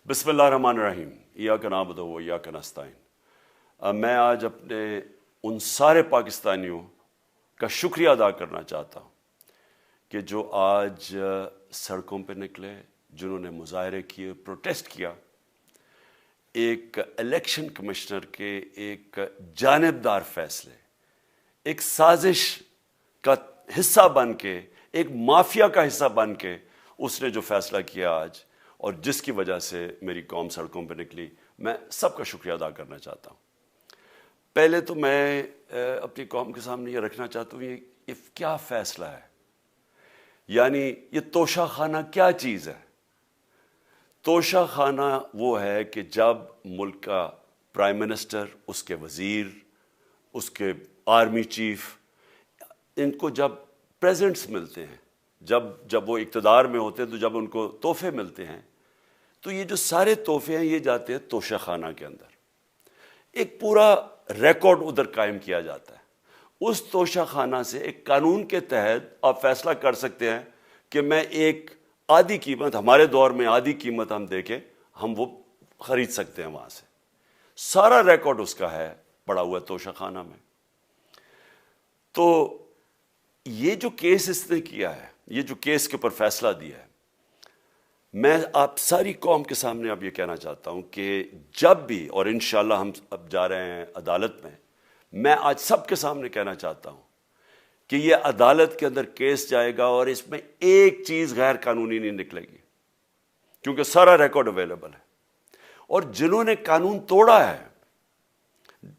بسم اللہ الرحمن الرحیم ایاک نعبد و ایاک نستعین۔ میں آج اپنے ان سارے پاکستانیوں کا شکریہ ادا کرنا چاہتا ہوں کہ جو آج سڑکوں پہ نکلے، جنہوں نے مظاہرے کیے، پروٹیسٹ کیا، ایک الیکشن کمشنر کے ایک جانبدار فیصلے، ایک سازش کا حصہ بن کے، ایک مافیا کا حصہ بن کے اس نے جو فیصلہ کیا آج، اور جس کی وجہ سے میری قوم سڑکوں پہ نکلی، میں سب کا شکریہ ادا کرنا چاہتا ہوں۔ پہلے تو میں اپنی قوم کے سامنے یہ رکھنا چاہتا ہوں یہ کیا فیصلہ ہے، یعنی یہ توشہ خانہ کیا چیز ہے۔ توشہ خانہ وہ ہے کہ جب ملک کا پرائم منسٹر، اس کے وزیر، اس کے آرمی چیف، ان کو جب پریزنٹس ملتے ہیں، جب وہ اقتدار میں ہوتے ہیں، تو جب ان کو تحفے ملتے ہیں، تو یہ جو سارے تحفے ہیں یہ جاتے ہیں توشہ خانہ کے اندر۔ ایک پورا ریکارڈ ادھر قائم کیا جاتا ہے۔ اس توشہ خانہ سے ایک قانون کے تحت آپ فیصلہ کر سکتے ہیں کہ میں ایک آدھی قیمت، ہمارے دور میں آدھی قیمت ہم دے کے ہم وہ خرید سکتے ہیں وہاں سے۔ سارا ریکارڈ اس کا ہے پڑا ہوا توشہ خانہ میں۔ تو یہ جو کیس اس نے کیا ہے، یہ جو کیس کے اوپر فیصلہ دیا ہے، میں آپ ساری قوم کے سامنے اب یہ کہنا چاہتا ہوں کہ جب بھی، اور انشاءاللہ ہم اب جا رہے ہیں عدالت میں آج سب کے سامنے کہنا چاہتا ہوں کہ یہ عدالت کے اندر کیس جائے گا اور اس میں ایک چیز غیر قانونی نہیں نکلے گی، کیونکہ سارا ریکارڈ اویلیبل ہے۔ اور جنہوں نے قانون توڑا ہے،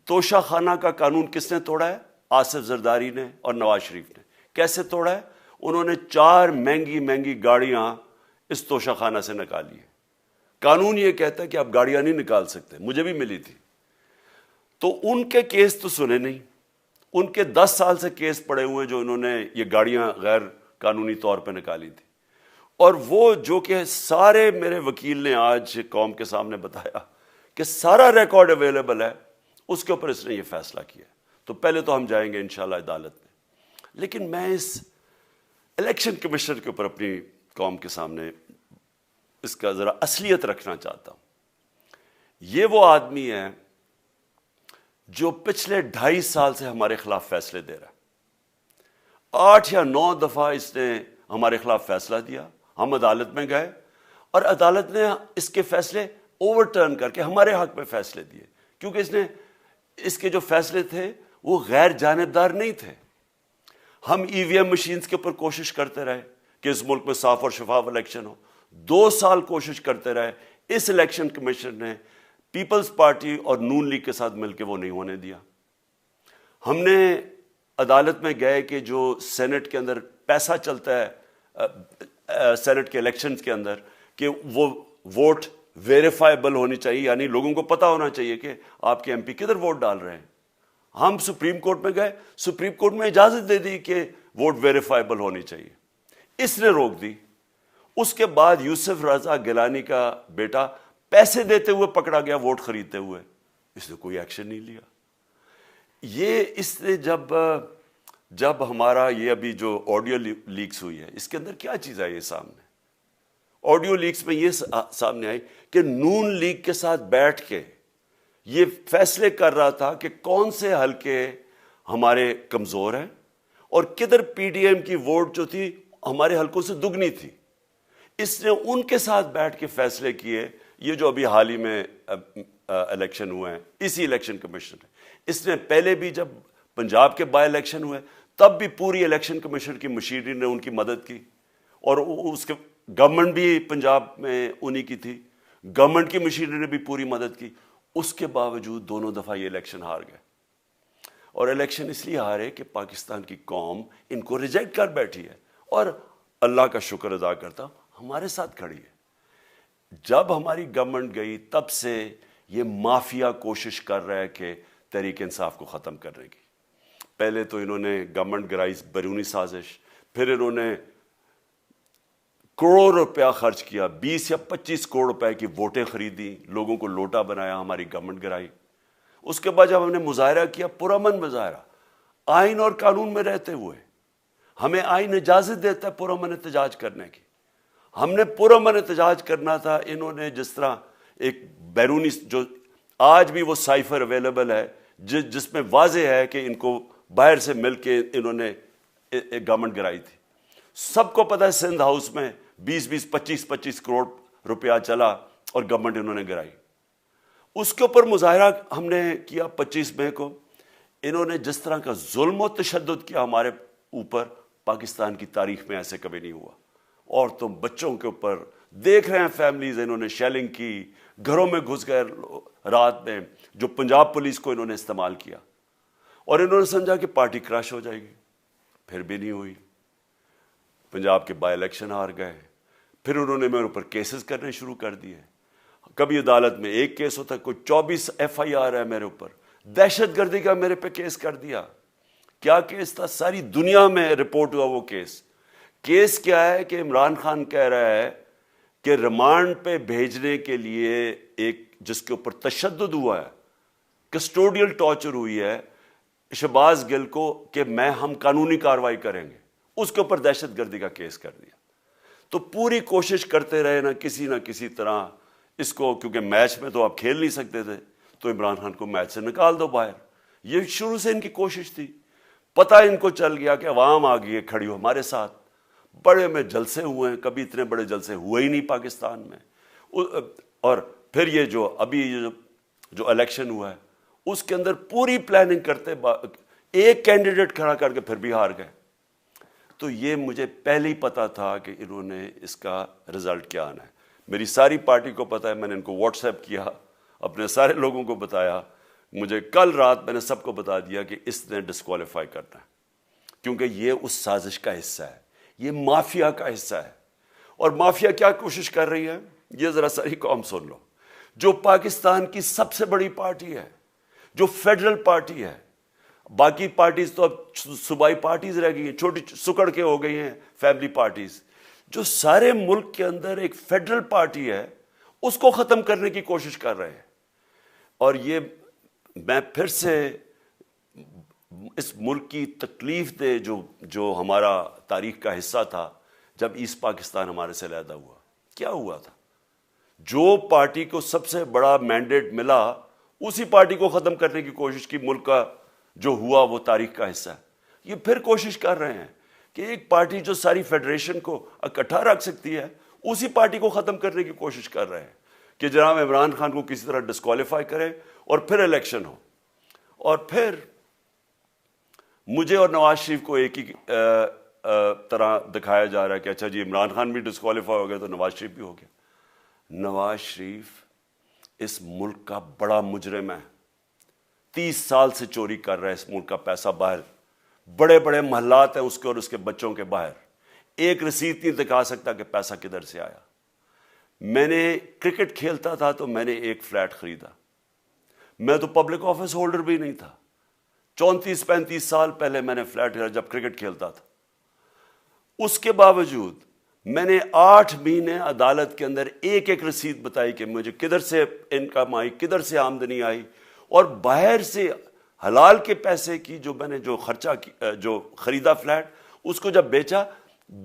توشہ خانہ کا قانون کس نے توڑا ہے؟ آصف زرداری نے اور نواز شریف نے۔ کیسے توڑا ہے؟ انہوں نے 4 مہنگی گاڑیاں اس توشہ خانہ سے نکالی ہے۔ قانون یہ کہتا ہے کہ آپ گاڑیاں نہیں نکال سکتے، مجھے بھی ملی تھی۔ تو ان کے کیس تو سنے نہیں، ان کے 10 سال سے کیس پڑے ہوئے جو انہوں نے یہ گاڑیاں غیر قانونی طور پہ نکالی تھی۔ اور وہ جو کہ سارے میرے وکیل نے آج قوم کے سامنے بتایا کہ سارا ریکارڈ اویلیبل ہے، اس کے اوپر اس نے یہ فیصلہ کیا۔ تو پہلے تو ہم جائیں گے انشاءاللہ عدالت میں، لیکن میں اس الیکشن کمیشنر کے اوپر اپنی قوم کے سامنے اس کا ذرا اصلیت رکھنا چاہتا ہوں۔ یہ وہ آدمی ہے جو پچھلے 2.5 سال سے ہمارے خلاف فیصلے دے رہا ہے۔ 8 یا 9 دفعہ اس نے ہمارے خلاف فیصلہ دیا، ہم عدالت میں گئے اور عدالت نے اس کے فیصلے اوور ٹرن کر کے ہمارے حق میں فیصلے دیے، کیونکہ اس کے جو فیصلے تھے وہ غیر جانبدار نہیں تھے۔ ہم EVM مشینز کے اوپر کوشش کرتے رہے کہ اس ملک میں صاف اور شفاف الیکشن ہو، 2 سال کوشش کرتے رہے۔ اس الیکشن کمیشن نے پیپلز پارٹی اور نون لیگ کے ساتھ مل کے وہ نہیں ہونے دیا۔ ہم نے عدالت میں گئے کہ جو سینٹ کے اندر پیسہ چلتا ہے، سینٹ کے الیکشنز کے اندر، کہ وہ ووٹ ویریفائبل ہونی چاہیے، یعنی لوگوں کو پتہ ہونا چاہیے کہ آپ کے MP کدھر ووٹ ڈال رہے ہیں۔ ہم سپریم کورٹ میں گئے، سپریم کورٹ میں اجازت دے دی کہ ووٹ ویریفائبل ہونی چاہیے، اس نے روک دی۔ اس کے بعد یوسف رضا گیلانی کا بیٹا پیسے دیتے ہوئے پکڑا گیا ووٹ خریدتے ہوئے، اس نے کوئی ایکشن نہیں لیا۔ یہ اس نے جب ہمارا یہ ابھی جو آڈیو لیکس ہوئی ہے، اس کے اندر کیا چیز آئی ہے سامنے؟ آڈیو لیکس میں یہ سامنے آئی کہ نون لیگ کے ساتھ بیٹھ کے یہ فیصلے کر رہا تھا کہ کون سے حلقے ہمارے کمزور ہیں اور کدھر PDM کی ووٹ جو تھی ہمارے حلقوں سے دگنی تھی۔ اس نے ان کے ساتھ بیٹھ کے فیصلے کیے۔ یہ جو ابھی حال ہی میں الیکشن ہوئے ہیں، اسی الیکشن کمیشن ہے، اس نے پہلے بھی جب پنجاب کے بائی الیکشن ہوئے تب بھی پوری الیکشن کمیشن کی مشینری نے ان کی مدد کی، اور اس کے گورنمنٹ بھی پنجاب میں انہی کی تھی، گورنمنٹ کی مشینری نے بھی پوری مدد کی۔ اس کے باوجود دونوں دفعہ یہ الیکشن ہار گئے، اور الیکشن اس لیے ہارے کہ پاکستان کی قوم ان کو ریجیکٹ کر بیٹھی ہے، اور اللہ کا شکر ادا کرتا ہوں ہمارے ساتھ کھڑی ہے۔ جب ہماری گورنمنٹ گئی تب سے یہ مافیا کوشش کر رہا ہے کہ تحریک انصاف کو ختم کرنے کی۔ پہلے تو انہوں نے گورنمنٹ گرائی بیرونی سازش، پھر انہوں نے کروڑ روپیہ خرچ کیا، 20 یا 25 کروڑ روپے کی ووٹیں خریدی، لوگوں کو لوٹا بنایا، ہماری گورنمنٹ گرائی۔ اس کے بعد جب ہم نے مظاہرہ کیا، پرامن مظاہرہ، آئین اور قانون میں رہتے ہوئے، ہمیں آئین اجازت دیتا ہے پرامن احتجاج کرنے کی، ہم نے پرامن احتجاج کرنا تھا۔ انہوں نے جس طرح ایک بیرونی جو آج بھی وہ سائفر اویلیبل ہے جس میں واضح ہے کہ ان کو باہر سے مل کے انہوں نے ایک گورنمنٹ گرائی تھی. سب کو پتہ ہے سندھ ہاؤس میں 20 25 کروڑ روپیہ چلا اور گورنمنٹ انہوں نے گرائی. اس کے اوپر مظاہرہ ہم نے کیا 25 مئی کو. انہوں نے جس طرح کا ظلم و تشدد کیا ہمارے اوپر, پاکستان کی تاریخ میں ایسے کبھی نہیں ہوا. عورتوں بچوں کے اوپر دیکھ رہے ہیں فیملیز, انہوں نے شیلنگ کی, گھروں میں گھس گئے رات میں, جو پنجاب پولیس کو انہوں نے استعمال کیا, اور انہوں نے سمجھا کہ پارٹی کراش ہو جائے گی. پھر بھی نہیں ہوئی. پنجاب کے بائی الیکشن ہار گئے. پھر انہوں نے میرے اوپر کیسز کرنے شروع کر دیے. کبھی عدالت میں ایک کیس ہوتا, کوئی 24 FIR ہے میرے اوپر. دہشت گردی کا میرے پہ کیس کر دیا. کیا کیس تھا؟ ساری دنیا میں رپورٹ ہوا وہ کیس. کیس کیا ہے کہ عمران خان کہہ رہا ہے کہ ریمانڈ پہ بھیجنے کے لیے ایک جس کے اوپر تشدد ہوا ہے, کسٹوڈیل ٹارچر ہوئی ہے شہباز گل کو, کہ ہم قانونی کارروائی کریں گے, اس کے اوپر دہشت گردی کا کیس کر دیا. تو پوری کوشش کرتے رہے نہ کسی طرح اس کو, کیونکہ میچ میں تو آپ کھیل نہیں سکتے تھے, تو عمران خان کو میچ سے نکال دو باہر. یہ شروع سے ان کی کوشش تھی. پتہ ان کو چل گیا کہ عوام آ گئی ہے کھڑی ہو ہمارے ساتھ. بڑے میں جلسے ہوئے ہیں, کبھی اتنے بڑے جلسے ہوئے ہی نہیں پاکستان میں. اور پھر یہ جو ابھی جو الیکشن ہوا ہے اس کے اندر پوری پلاننگ کرتے, ایک کینڈیڈیٹ کھڑا کر کے پھر بھی ہار گئے. تو یہ مجھے پہلے ہی پتا تھا کہ انہوں نے اس کا رزلٹ کیا آنا ہے. میری ساری پارٹی کو پتا ہے, میں نے ان کو واٹس ایپ کیا, اپنے سارے لوگوں کو بتایا. مجھے کل رات میں نے سب کو بتا دیا کہ اس نے ڈسکوالیفائی کرنا ہے, کیونکہ یہ اس سازش کا حصہ ہے, یہ مافیا کا حصہ ہے. اور مافیا کیا کوشش کر رہی ہے, یہ ذرا ساری قوم سن لو. جو پاکستان کی سب سے بڑی پارٹی ہے, جو فیڈرل پارٹی ہے, باقی پارٹیز تو اب صوبائی پارٹیز رہ گئی ہیں, چھوٹی سکڑ کے ہو گئی ہیں فیملی پارٹیز. جو سارے ملک کے اندر ایک فیڈرل پارٹی ہے, اس کو ختم کرنے کی کوشش کر رہے ہیں. اور یہ میں پھر سے اس ملک کی تکلیف دے جو ہمارا تاریخ کا حصہ تھا, جب ایسٹ پاکستان ہمارے سے علیحدہ ہوا, کیا ہوا تھا؟ جو پارٹی کو سب سے بڑا مینڈیٹ ملا اسی پارٹی کو ختم کرنے کی کوشش کی. ملک کا جو ہوا وہ تاریخ کا حصہ ہے. یہ پھر کوشش کر رہے ہیں کہ ایک پارٹی جو ساری فیڈریشن کو اکٹھا رکھ سکتی ہے, اسی پارٹی کو ختم کرنے کی کوشش کر رہے ہیں کہ جناب عمران خان کو کسی طرح ڈسکوالیفائی کرے اور پھر الیکشن ہو. اور پھر مجھے اور نواز شریف کو ایک ہی طرح دکھایا جا رہا ہے کہ اچھا جی عمران خان بھی ڈسکوالیفائی ہو گیا تو نواز شریف بھی ہو گیا. نواز شریف اس ملک کا بڑا مجرم ہے. 30 سال سے چوری کر رہا ہے اس ملک کا پیسہ باہر. بڑے بڑے محلات ہیں اس کے اور اس کے بچوں کے باہر. ایک رسید نہیں دکھا سکتا کہ پیسہ کدھر سے آیا. میں نے کرکٹ کھیلتا تھا تو میں نے ایک فلیٹ خریدا. میں تو پبلک آفس ہولڈر بھی نہیں تھا. 34-35 سال پہلے میں نے فلیٹ خریدا جب کرکٹ کھیلتا تھا. اس کے باوجود میں نے 8 مہینے عدالت کے اندر ایک ایک رسید بتائی کہ مجھے کدھر سے انکم آئی, کدھر سے آمدنی آئی, اور باہر سے حلال کے پیسے کی جو میں نے جو خرچہ جو خریدا فلیٹ, اس کو جب بیچا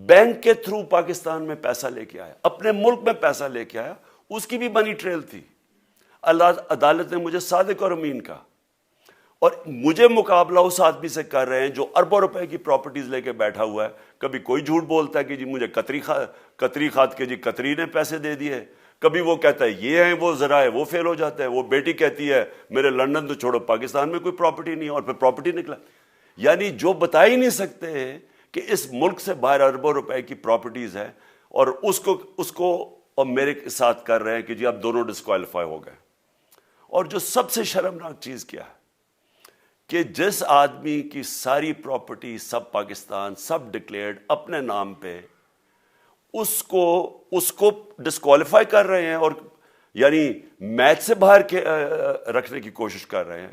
بینک کے تھرو پاکستان میں پیسہ لے کے آیا, اپنے ملک میں پیسہ لے کے آیا. اس کی بھی منی ٹریل تھی. عدالت نے مجھے صادق اور امین کہا, اور مجھے مقابلہ اس آدمی سے کر رہے ہیں جو اربوں روپے کی پراپرٹیز لے کے بیٹھا ہوا ہے. کبھی کوئی جھوٹ بولتا ہے کہ جی مجھے قطری کھاد کے جی قطری نے پیسے دے دیے, کبھی وہ کہتا ہے یہ ہیں وہ ذرائع, وہ فیل ہو جاتا ہے. وہ بیٹی کہتی ہے میرے لندن تو چھوڑو پاکستان میں کوئی پراپرٹی نہیں, اور پھر پراپرٹی نکلا. یعنی جو بتا ہی نہیں سکتے کہ اس ملک سے باہر اربوں روپے کی پراپرٹیز ہیں, اور اس کو اور میرے ساتھ کر رہے ہیں کہ جی اب دونوں ڈسکوالیفائی ہو گئے. اور جو سب سے شرمناک چیز کیا ہے کہ جس آدمی کی ساری پراپرٹی سب پاکستان سب ڈکلیئرڈ اپنے نام پہ, اس کو ڈسکوالیفائی کر رہے ہیں, اور یعنی میچ سے باہر کے رکھنے کی کوشش کر رہے ہیں.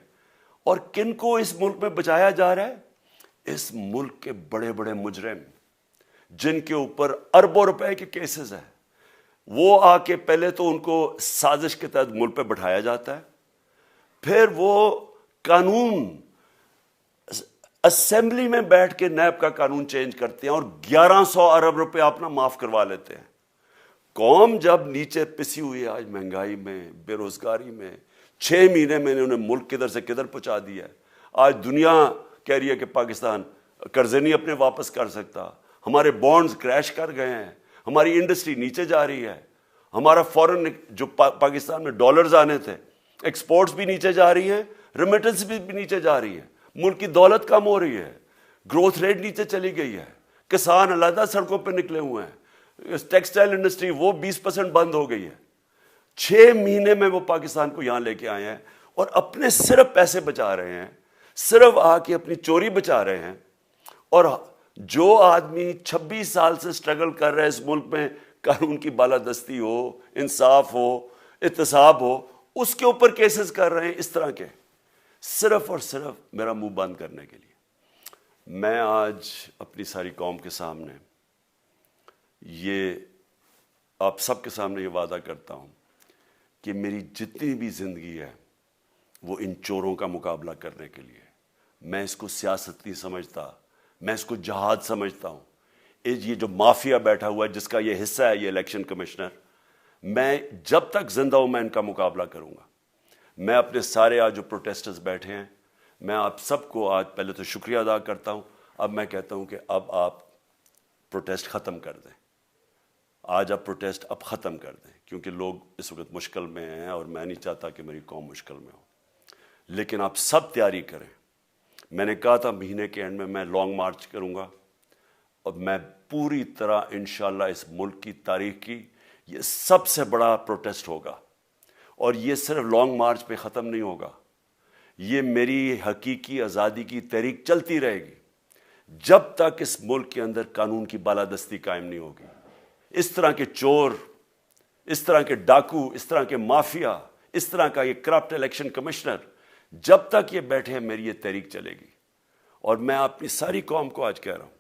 اور کن کو اس ملک میں بچایا جا رہا ہے؟ اس ملک کے بڑے بڑے مجرم جن کے اوپر اربوں روپے کے کیسز ہیں, وہ آ کے پہلے تو ان کو سازش کے تحت ملک پہ بٹھایا جاتا ہے, پھر وہ قانون اسمبلی میں بیٹھ کے نیب کا قانون چینج کرتے ہیں اور 1100 ارب روپے اپنا معاف کروا لیتے ہیں. قوم جب نیچے پسی ہوئی ہے آج مہنگائی میں، بے روزگاری میں، 6 مہینے میں انہوں نے ملک کدھر سے کدھر پہنچا دیا ہے. آج دنیا کہہ رہی ہے کہ پاکستان قرضے نہیں اپنے واپس کر سکتا، ہمارے بانڈز کریش کر گئے ہیں، ہماری انڈسٹری نیچے جا رہی ہے، ہمارا فورن جو پاکستان میں ڈالرز آنے تھے ایکسپورٹس بھی نیچے جا رہی ہیں، ریمیٹنس بھی نیچے جا رہی ہے، ملک کی دولت کم ہو رہی ہے، گروتھ ریٹ نیچے چلی گئی ہے، کسان علیحدہ سڑکوں پہ نکلے ہوئے ہیں، ٹیکسٹائل انڈسٹری وہ 20% بند ہو گئی ہے. 6 مہینے میں وہ پاکستان کو یہاں لے کے آئے ہیں اور اپنے صرف پیسے بچا رہے ہیں، صرف آ کے اپنی چوری بچا رہے ہیں. اور جو آدمی 26 سال سے سٹرگل کر رہے ہیں اس ملک میں، قانون کی بالادستی ہو، انصاف ہو، احتساب ہو، اس کے اوپر کیسز کر رہے ہیں اس طرح کے، صرف اور صرف میرا منہ بند کرنے کے لیے. میں آج اپنی ساری قوم کے سامنے یہ آپ سب کے سامنے یہ وعدہ کرتا ہوں کہ میری جتنی بھی زندگی ہے وہ ان چوروں کا مقابلہ کرنے کے لیے. میں اس کو سیاست نہیں سمجھتا، میں اس کو جہاد سمجھتا ہوں. یہ جو مافیا بیٹھا ہوا ہے جس کا یہ حصہ ہے یہ الیکشن کمشنر، میں جب تک زندہ ہوں میں ان کا مقابلہ کروں گا. میں اپنے سارے آج جو پروٹیسٹرز بیٹھے ہیں، میں آپ سب کو آج پہلے تو شکریہ ادا کرتا ہوں. اب میں کہتا ہوں کہ اب آپ پروٹیسٹ ختم کر دیں. آج آپ پروٹیسٹ اب ختم کر دیں، کیونکہ لوگ اس وقت مشکل میں ہیں اور میں نہیں چاہتا کہ میری قوم مشکل میں ہو. لیکن آپ سب تیاری کریں. میں نے کہا تھا مہینے کے اینڈ میں لانگ مارچ کروں گا، اور میں پوری طرح انشاءاللہ اس ملک کی تاریخ کی یہ سب سے بڑا پروٹیسٹ ہوگا. اور یہ صرف لانگ مارچ پہ ختم نہیں ہوگا، یہ میری حقیقی آزادی کی تحریک چلتی رہے گی جب تک اس ملک کے اندر قانون کی بالادستی قائم نہیں ہوگی. اس طرح کے چور، اس طرح کے ڈاکو، اس طرح کے مافیا، اس طرح کا یہ کرپٹ الیکشن کمشنر، جب تک یہ بیٹھے ہیں میری یہ تحریک چلے گی. اور میں اپنی ساری قوم کو آج کہہ رہا ہوں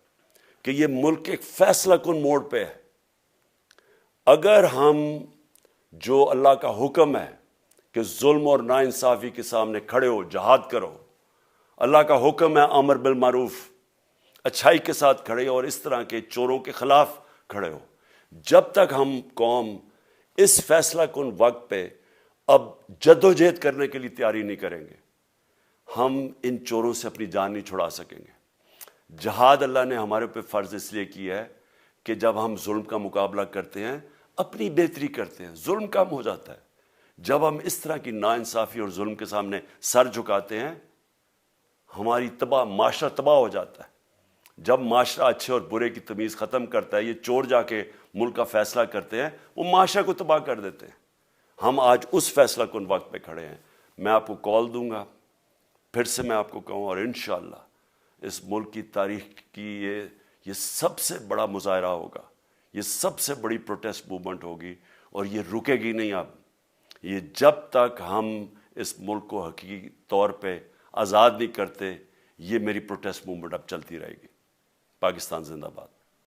کہ یہ ملک ایک فیصلہ کن موڑ پہ ہے. اگر ہم جو اللہ کا حکم ہے کہ ظلم اور ناانصافی کے سامنے کھڑے ہو، جہاد کرو، اللہ کا حکم ہے امر بالمعروف، اچھائی کے ساتھ کھڑے ہو اور اس طرح کے چوروں کے خلاف کھڑے ہو، جب تک ہم قوم اس فیصلہ کن وقت پہ اب جدوجہد کرنے کے لیے تیاری نہیں کریں گے، ہم ان چوروں سے اپنی جان نہیں چھڑا سکیں گے. جہاد اللہ نے ہمارے اوپر فرض اس لیے کیا ہے کہ جب ہم ظلم کا مقابلہ کرتے ہیں اپنی بہتری کرتے ہیں، ظلم کم ہو جاتا ہے. جب ہم اس طرح کی ناانصافی اور ظلم کے سامنے سر جھکاتے ہیں ہماری معاشرہ تباہ ہو جاتا ہے. جب معاشرہ اچھے اور برے کی تمیز ختم کرتا ہے، یہ چور جا کے ملک کا فیصلہ کرتے ہیں، وہ معاشرہ کو تباہ کر دیتے ہیں. ہم آج اس فیصلہ کن وقت پہ کھڑے ہیں. میں آپ کو کال دوں گا، پھر سے میں آپ کو کہوں، اور انشاءاللہ اس ملک کی تاریخ کی یہ سب سے بڑا مظاہرہ ہوگا، یہ سب سے بڑی پروٹیسٹ موومنٹ ہوگی، اور یہ رکے گی نہیں. اب یہ جب تک ہم اس ملک کو حقیقی طور پہ آزاد نہیں کرتے، یہ میری پروٹیسٹ موومنٹ اب چلتی رہے گی. پاکستان زندہ باد.